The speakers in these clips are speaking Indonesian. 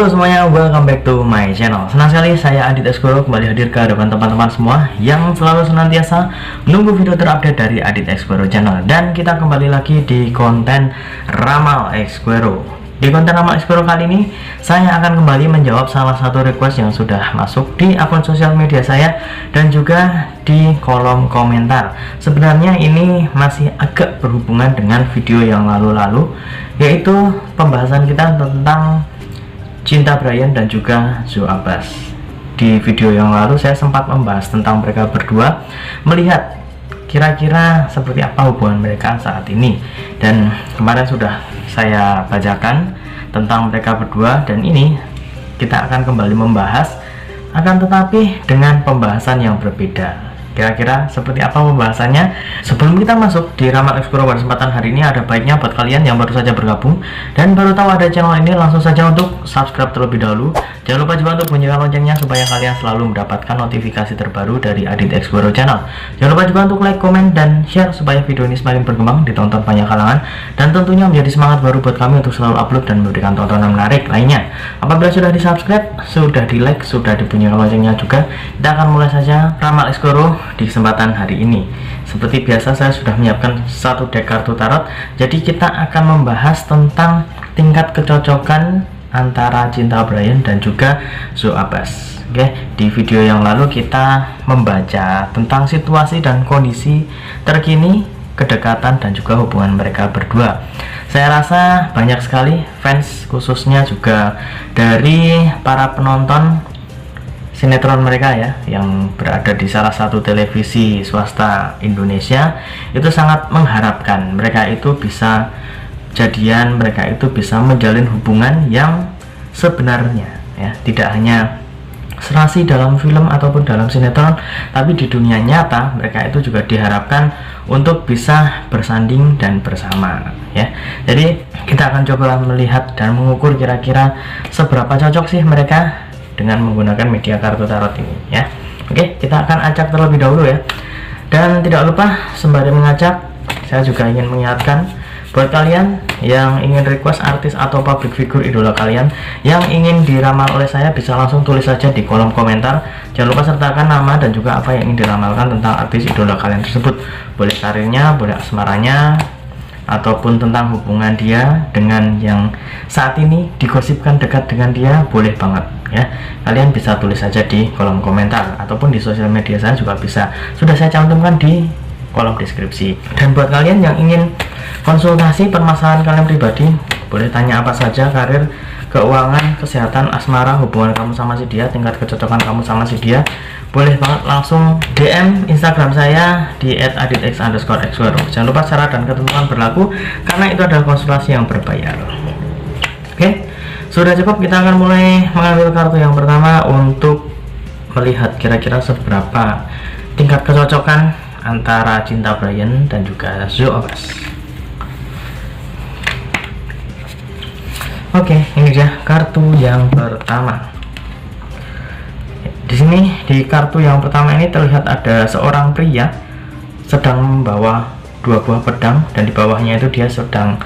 Halo semuanya, welcome back to my channel. Senang sekali saya Adit Esquero kembali hadir ke hadapan teman-teman semua yang selalu senantiasa menunggu video terupdate dari Adit Esquero channel. Dan kita kembali lagi di konten Ramal Esquero. Di konten Ramal Esquero kali ini saya akan kembali menjawab salah satu request yang sudah masuk di akun sosial media saya dan juga di kolom komentar. Sebenarnya ini masih agak berhubungan dengan video yang lalu-lalu, yaitu pembahasan kita tentang Cinta Bryan dan juga Zoe Abbas. Di video yang lalu saya sempat membahas tentang mereka berdua, melihat kira-kira seperti apa hubungan mereka saat ini. Dan kemarin sudah saya bacakan tentang mereka berdua, dan ini kita akan kembali membahas, akan tetapi dengan pembahasan yang berbeda. Kira-kira seperti apa pembahasannya? Sebelum kita masuk di Ramal Esquero pada kesempatan hari ini, ada baiknya buat kalian yang baru saja bergabung dan baru tahu ada channel ini, langsung saja untuk subscribe terlebih dahulu. Jangan lupa juga untuk bunyikan loncengnya supaya kalian selalu mendapatkan notifikasi terbaru dari Adit Esquero channel. Jangan lupa juga untuk like, komen, dan share supaya video ini semakin berkembang, ditonton banyak kalangan, dan tentunya menjadi semangat baru buat kami untuk selalu upload dan memberikan tontonan menarik lainnya. Apabila sudah di subscribe, sudah di like, sudah dibunyikan loncengnya juga, kita akan mulai saja Ramal Esquero di kesempatan hari ini. Seperti biasa saya sudah menyiapkan satu deck kartu tarot, jadi kita akan membahas tentang tingkat kecocokan antara Cinta Bryan dan juga Zoe Abbas. Oke, di video yang lalu kita membaca tentang situasi dan kondisi terkini, kedekatan dan juga hubungan mereka berdua. Saya rasa banyak sekali fans, khususnya juga dari para penonton sinetron mereka ya, yang berada di salah satu televisi swasta Indonesia, itu sangat mengharapkan mereka itu bisa jadian, mereka itu bisa menjalin hubungan yang sebenarnya ya, tidak hanya serasi dalam film ataupun dalam sinetron, tapi di dunia nyata mereka itu juga diharapkan untuk bisa bersanding dan bersama ya. Jadi kita akan coba melihat dan mengukur kira-kira seberapa cocok sih mereka dengan menggunakan media kartu tarot ini ya. Oke, kita akan acak terlebih dahulu ya. Dan tidak lupa sembari mengacak, saya juga ingin mengingatkan buat kalian yang ingin request artis atau public figure idola kalian yang ingin diramal oleh saya, bisa langsung tulis saja di kolom komentar. Jangan lupa sertakan nama dan juga apa yang ingin diramalkan tentang artis idola kalian tersebut. Boleh karirnya, boleh asmaranya, ataupun tentang hubungan dia dengan yang saat ini digosipkan dekat dengan dia, boleh banget ya. Kalian bisa tulis saja di kolom komentar ataupun di sosial media saya juga bisa, sudah saya cantumkan di kolom deskripsi. Dan buat kalian yang ingin konsultasi permasalahan kalian pribadi, boleh tanya apa saja, karir, keuangan, kesehatan, asmara, hubungan kamu sama si dia, tingkat kecocokan kamu sama si dia, boleh banget langsung DM Instagram saya di @aditx_esquero. Jangan lupa syarat dan ketentuan berlaku karena itu adalah konsultasi yang berbayar. Oke, sudah cukup, kita akan mulai mengambil kartu yang pertama untuk melihat kira-kira seberapa tingkat kecocokan antara Cinta Bryan dan juga Zoe Abbas. Oke, ini dia kartu yang pertama. Di sini di kartu yang pertama ini terlihat ada seorang pria sedang membawa dua buah pedang, dan di bawahnya itu dia sedang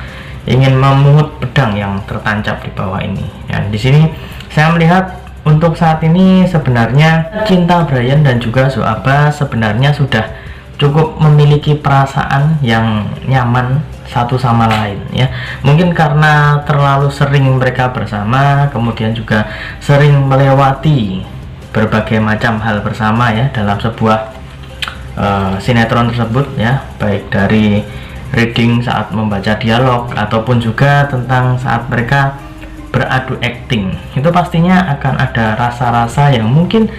ingin memungut pedang yang tertancap di bawah ini. Dan di sini saya melihat untuk saat ini sebenarnya Cinta Bryan dan juga Zoe Abbas sebenarnya sudah cukup memiliki perasaan yang nyaman satu sama lain ya. Mungkin karena terlalu sering mereka bersama, kemudian juga sering melewati berbagai macam hal bersama ya dalam sebuah sinetron tersebut ya, baik dari reading saat membaca dialog ataupun juga tentang saat mereka beradu acting. Itu pastinya akan ada rasa-rasa yang mungkin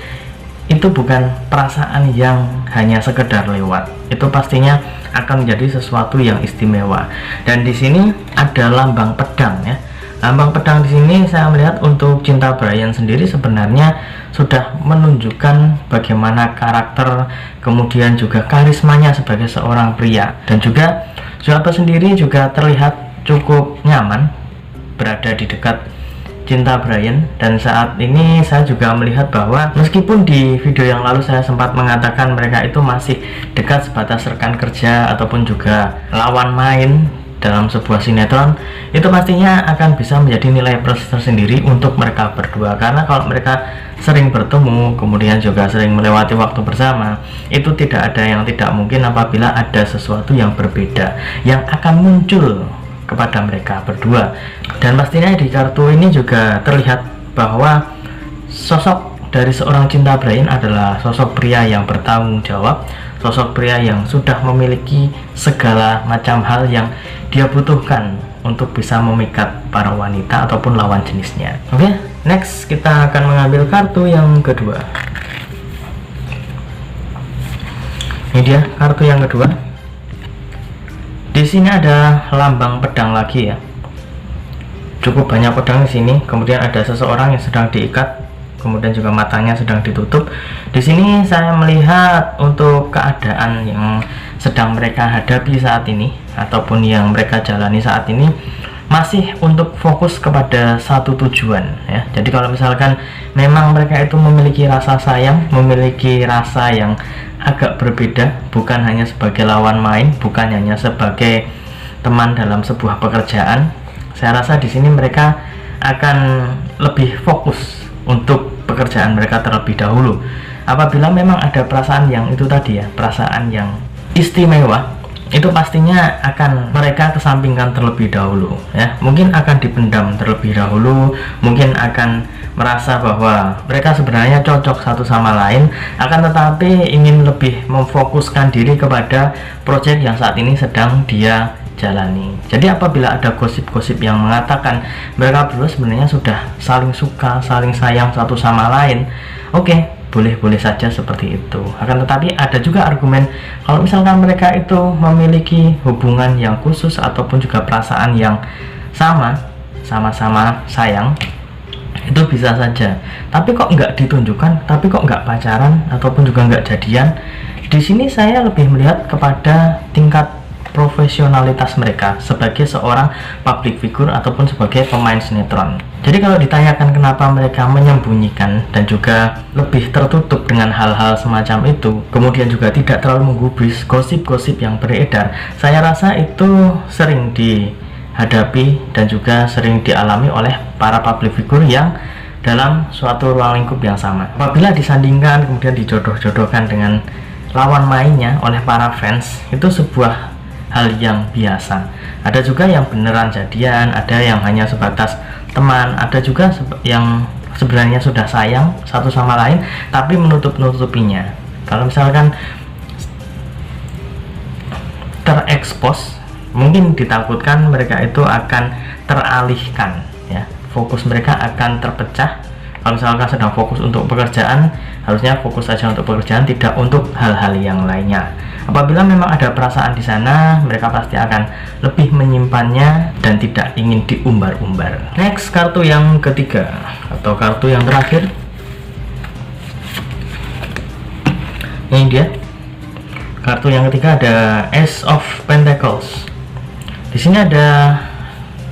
itu bukan perasaan yang hanya sekedar lewat, itu pastinya akan menjadi sesuatu yang istimewa. Dan di sini ada lambang pedang ya. Lambang pedang di sini saya melihat untuk Cinta Bryan sendiri sebenarnya sudah menunjukkan bagaimana karakter, kemudian juga karismanya sebagai seorang pria. Dan juga Zoe Abbas sendiri juga terlihat cukup nyaman berada di dekat Cinta Bryan. Dan saat ini saya juga melihat bahwa meskipun di video yang lalu saya sempat mengatakan mereka itu masih dekat sebatas rekan kerja ataupun juga lawan main dalam sebuah sinetron, itu pastinya akan bisa menjadi nilai plus tersendiri untuk mereka berdua. Karena kalau mereka sering bertemu, kemudian juga sering melewati waktu bersama, itu tidak ada yang tidak mungkin apabila ada sesuatu yang berbeda yang akan muncul kepada mereka berdua. Dan pastinya di kartu ini juga terlihat bahwa sosok dari seorang Cinta Brain adalah sosok pria yang bertanggung jawab, sosok pria yang sudah memiliki segala macam hal yang dia butuhkan untuk bisa memikat para wanita ataupun lawan jenisnya. Oke, next kita akan mengambil kartu yang kedua. Ini dia kartu yang kedua. Di sini ada lambang pedang lagi ya. Cukup banyak pedang di sini. Kemudian ada seseorang yang sedang diikat, kemudian juga matanya sedang ditutup. Di sini saya melihat untuk keadaan yang sedang mereka hadapi saat ini ataupun yang mereka jalani saat ini masih untuk fokus kepada satu tujuan ya. Jadi kalau misalkan memang mereka itu memiliki rasa sayang, memiliki rasa yang agak berbeda, bukan hanya sebagai lawan main, bukan hanya sebagai teman dalam sebuah pekerjaan, saya rasa di sini mereka akan lebih fokus untuk pekerjaan mereka terlebih dahulu. Apabila memang ada perasaan yang itu tadi ya, perasaan yang istimewa, itu pastinya akan mereka kesampingkan terlebih dahulu ya. Mungkin akan dipendam terlebih dahulu, mungkin akan merasa bahwa mereka sebenarnya cocok satu sama lain, akan tetapi ingin lebih memfokuskan diri kepada proyek yang saat ini sedang dia jalani. Jadi apabila ada gosip-gosip yang mengatakan mereka berdua sebenarnya sudah saling suka, saling sayang satu sama lain, oke, boleh-boleh saja seperti itu. Akan tetapi ada juga argumen kalau misalkan mereka itu memiliki hubungan yang khusus ataupun juga perasaan yang sama-sama sayang, itu bisa saja. Tapi kok nggak ditunjukkan, tapi kok nggak pacaran ataupun juga nggak jadian. Di sini saya lebih melihat kepada tingkat profesionalitas mereka sebagai seorang public figure ataupun sebagai pemain sinetron. Jadi kalau ditanyakan kenapa mereka menyembunyikan dan juga lebih tertutup dengan hal-hal semacam itu, kemudian juga tidak terlalu menggubris gosip-gosip yang beredar, saya rasa itu sering dihadapi dan juga sering dialami oleh para public figure yang dalam suatu ruang lingkup yang sama. Apabila disandingkan kemudian dijodoh-jodohkan dengan lawan mainnya oleh para fans, itu sebuah hal yang biasa. Ada juga yang beneran jadian, ada yang hanya sebatas teman, ada juga yang sebenarnya sudah sayang satu sama lain tapi menutup-nutupinya. Kalau misalkan terekspos, mungkin ditakutkan mereka itu akan teralihkan ya, fokus mereka akan terpecah. Kalau misalkan sedang fokus untuk pekerjaan, harusnya fokus saja untuk pekerjaan, tidak untuk hal-hal yang lainnya. Apabila memang ada perasaan di sana, mereka pasti akan lebih menyimpannya dan tidak ingin diumbar-umbar. Next, kartu yang ketiga atau kartu yang terakhir. Ini dia. Kartu yang ketiga ada Ace of Pentacles. Di sini ada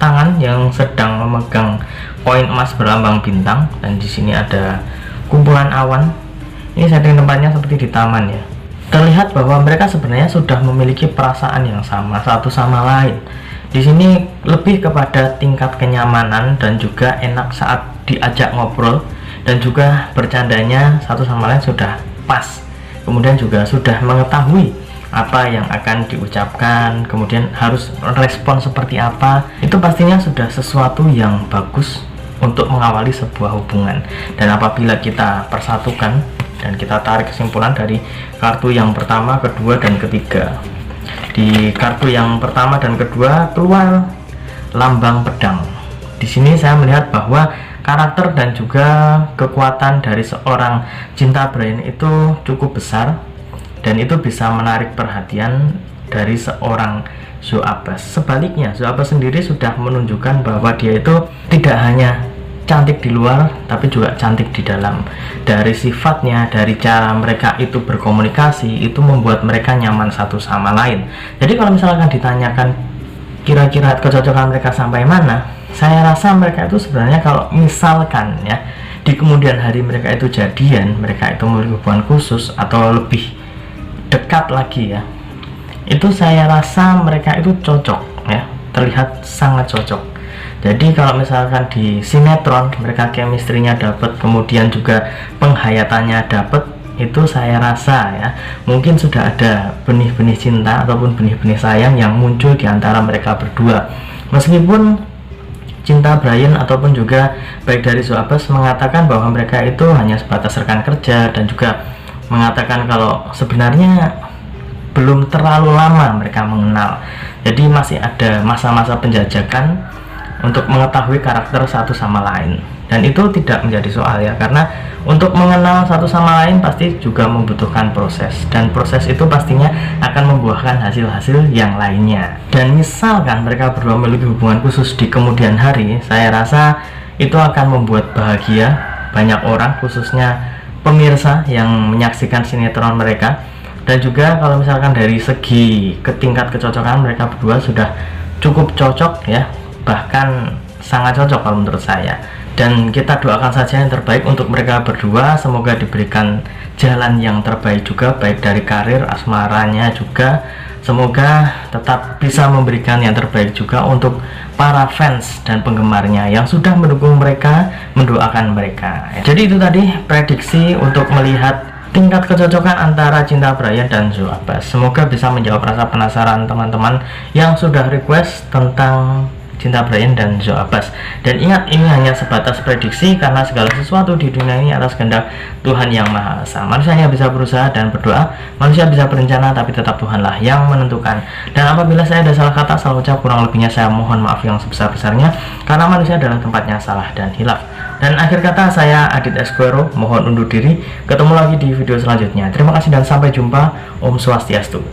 tangan yang sedang memegang koin emas berlambang bintang, dan di sini ada kumpulan awan. Ini setting tempatnya seperti di taman ya. Terlihat bahwa mereka sebenarnya sudah memiliki perasaan yang sama satu sama lain. Di sini lebih kepada tingkat kenyamanan dan juga enak saat diajak ngobrol, dan juga bercandanya satu sama lain sudah pas. Kemudian juga sudah mengetahui apa yang akan diucapkan, kemudian harus respon seperti apa. Itu pastinya sudah sesuatu yang bagus untuk mengawali sebuah hubungan. Dan apabila kita persatukan dan kita tarik kesimpulan dari kartu yang pertama, kedua, dan ketiga, di kartu yang pertama dan kedua keluar lambang pedang. Di sini saya melihat bahwa karakter dan juga kekuatan dari seorang Cinta Brain itu cukup besar, dan itu bisa menarik perhatian dari seorang Zhu Abbas. Sebaliknya, Zhu Abbas sendiri sudah menunjukkan bahwa dia itu tidak hanya cantik di luar tapi juga cantik di dalam. Dari sifatnya, dari cara mereka itu berkomunikasi, itu membuat mereka nyaman satu sama lain. Jadi kalau misalkan ditanyakan kira-kira kecocokan mereka sampai mana, saya rasa mereka itu sebenarnya kalau misalkan ya di kemudian hari mereka itu jadian, mereka itu memiliki hubungan khusus atau lebih dekat lagi ya, itu saya rasa mereka itu cocok ya. terlihat sangat cocok. Jadi kalau misalkan di sinetron mereka chemistry-nya dapat, kemudian juga penghayatannya dapat, itu saya rasa ya mungkin sudah ada benih-benih cinta ataupun benih-benih sayang yang muncul di antara mereka berdua. Meskipun Cinta Brian ataupun juga baik dari Zoe Abbas mengatakan bahwa mereka itu hanya sebatas rekan kerja, dan juga mengatakan kalau sebenarnya belum terlalu lama mereka mengenal, jadi masih ada masa-masa penjajakan untuk mengetahui karakter satu sama lain. Dan itu tidak menjadi soal ya, karena untuk mengenal satu sama lain pasti juga membutuhkan proses, dan proses itu pastinya akan membuahkan hasil-hasil yang lainnya. Dan misalkan mereka berdua memiliki hubungan khusus di kemudian hari, saya rasa itu akan membuat bahagia banyak orang, khususnya pemirsa yang menyaksikan sinetron mereka. Dan juga kalau misalkan dari segi tingkat kecocokan, mereka berdua sudah cukup cocok ya, bahkan sangat cocok kalau menurut saya. Dan kita doakan saja yang terbaik untuk mereka berdua, semoga diberikan jalan yang terbaik juga, baik dari karir asmaranya juga. Semoga tetap bisa memberikan yang terbaik juga untuk para fans dan penggemarnya yang sudah mendukung mereka, mendoakan mereka. Jadi itu tadi prediksi untuk melihat tingkat kecocokan antara Cinta Brian dan Zoe Abbas. Semoga bisa menjawab rasa penasaran teman-teman yang sudah request tentang Cinta Brian dan Zoe Abbas. Dan ingat, ini hanya sebatas prediksi karena segala sesuatu di dunia ini atas kehendak Tuhan Yang Maha Esa. Manusia hanya bisa berusaha dan berdoa, manusia bisa berencana, tapi tetap Tuhanlah yang menentukan. Dan apabila saya ada salah kata, salah ucap, kurang lebihnya saya mohon maaf yang sebesar-besarnya, karena manusia adalah tempatnya salah dan hilaf. Dan akhir kata, saya Adit Esquero mohon undur diri. Ketemu lagi di video selanjutnya. Terima kasih dan sampai jumpa. Om Swastiastu.